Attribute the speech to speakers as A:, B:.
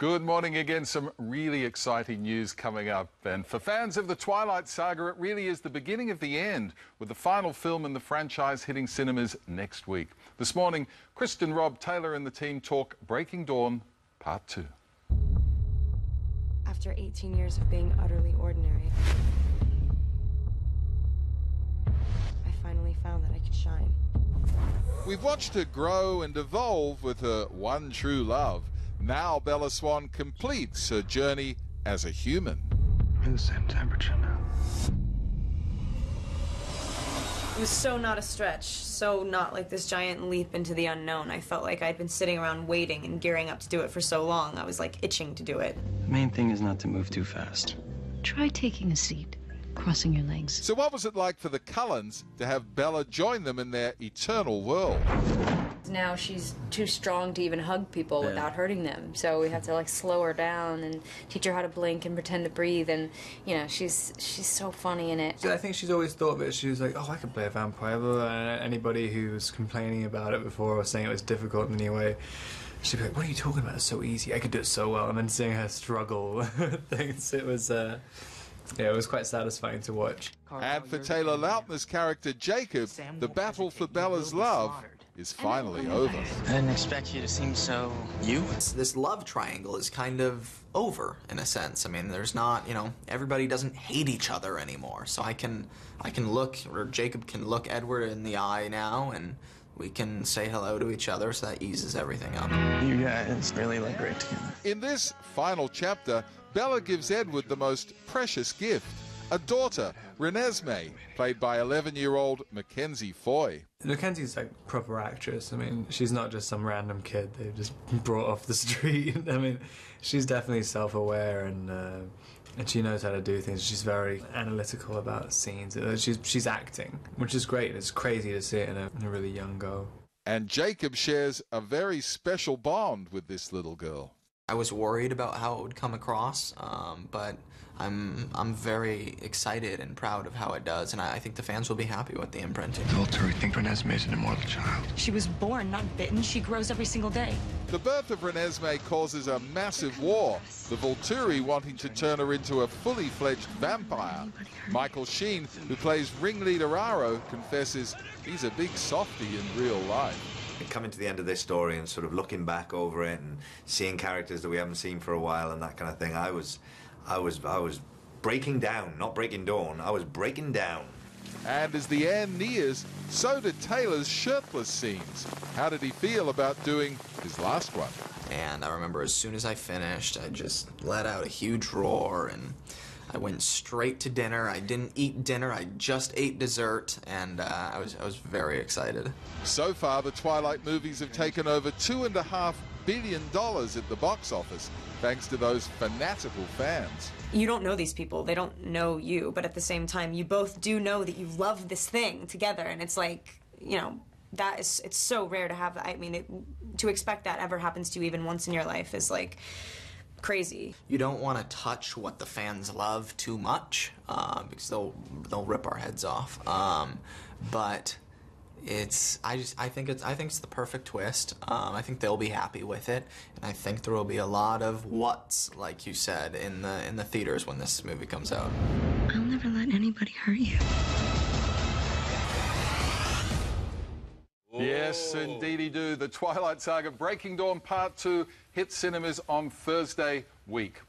A: Good morning again. Some really exciting news coming up. And for fans of the Twilight Saga, it really is the beginning of the end, with the final film in the franchise hitting cinemas next week. This morning, Kristen, Rob, Taylor and the team talk Breaking Dawn Part 2.
B: After 18 years of being utterly ordinary, I finally found that I could shine.
A: We've watched her grow and evolve with her one true love. Now Bella Swan completes her journey as a human.
C: We're the same temperature now.
B: It was so not a stretch, so not like this giant leap into the unknown. I felt like I'd been sitting around waiting and gearing up to do it for so long. I was like itching to do it.
C: The main thing is not to move too fast.
D: Try taking a seat, crossing your legs.
A: So what was it like for the Cullens to have Bella join them in their eternal world?
E: Now she's too strong to even hug people without hurting them, so we have to like slow her down and teach her how to blink and pretend to breathe, and you know, she's so funny in it.
F: I think she's always thought of it. She was like, oh, I could play a vampire. And anybody who was complaining about it before or saying it was difficult in any way, she'd be like, what are you talking about? It's so easy. I could do it so well. And then seeing her struggle with things, it was yeah, it was quite satisfying to watch.
A: And for Taylor Lautner's character Jacob, the battle for Bella's love is finally over.
C: I didn't expect you to seem so you.
G: This love triangle is kind of over, in a sense. I mean, there's not, you know, everybody doesn't hate each other anymore. So I can look, or Jacob can look Edward in the eye now, and we can say hello to each other, so that eases everything up.
C: You guys really look great together.
A: In this final chapter, Bella gives Edward the most precious gift, a daughter, Renesmee, played by 11-year-old Mackenzie Foy.
F: Mackenzie's like a proper actress. I mean, she's not just some random kid they just brought off the street. I mean, she's definitely self-aware and she knows how to do things. She's very analytical about scenes. She's acting, which is great. It's crazy to see it in a really young girl.
A: And Jacob shares a very special bond with this little girl.
G: I was worried about how it would come across, but I'm very excited and proud of how it does, and I think the fans will be happy with the imprinting.
C: The Volturi think Renesmee is an immortal child.
D: She was born, not bitten. She grows every single day.
A: The birth of Renesmee causes a massive war, the Volturi wanting to turn her into a fully fledged vampire. Michael Sheen, who plays ringleader Aro, confesses he's a big softie in real life.
H: Coming to the end of this story and sort of looking back over it and seeing characters that we haven't seen for a while and that kind of thing, I was breaking down, not breaking dawn. I was breaking down.
A: And as the end nears, so did Taylor's shirtless scenes. How did he feel about doing his last one?
G: And I remember as soon as I finished, I just let out a huge roar and I went straight to dinner. I didn't eat dinner, I just ate dessert, and I was very excited.
A: So far, the Twilight movies have taken over $2.5 billion at the box office, thanks to those fanatical fans.
B: You don't know these people, they don't know you, but at the same time, you both do know that you love this thing together, and it's like, you know, it's so rare to have that. I mean, to expect that ever happens to you even once in your life is like crazy.
G: You don't want to touch what the fans love too much, because they'll rip our heads off. But I think it's the perfect twist. I think they'll be happy with it, and I think there will be a lot of whats, like you said, in the theaters when this movie comes out.
D: I'll never let anybody hurt you.
A: Yes, indeedy do. The Twilight Saga Breaking Dawn Part 2 hits cinemas on Thursday week.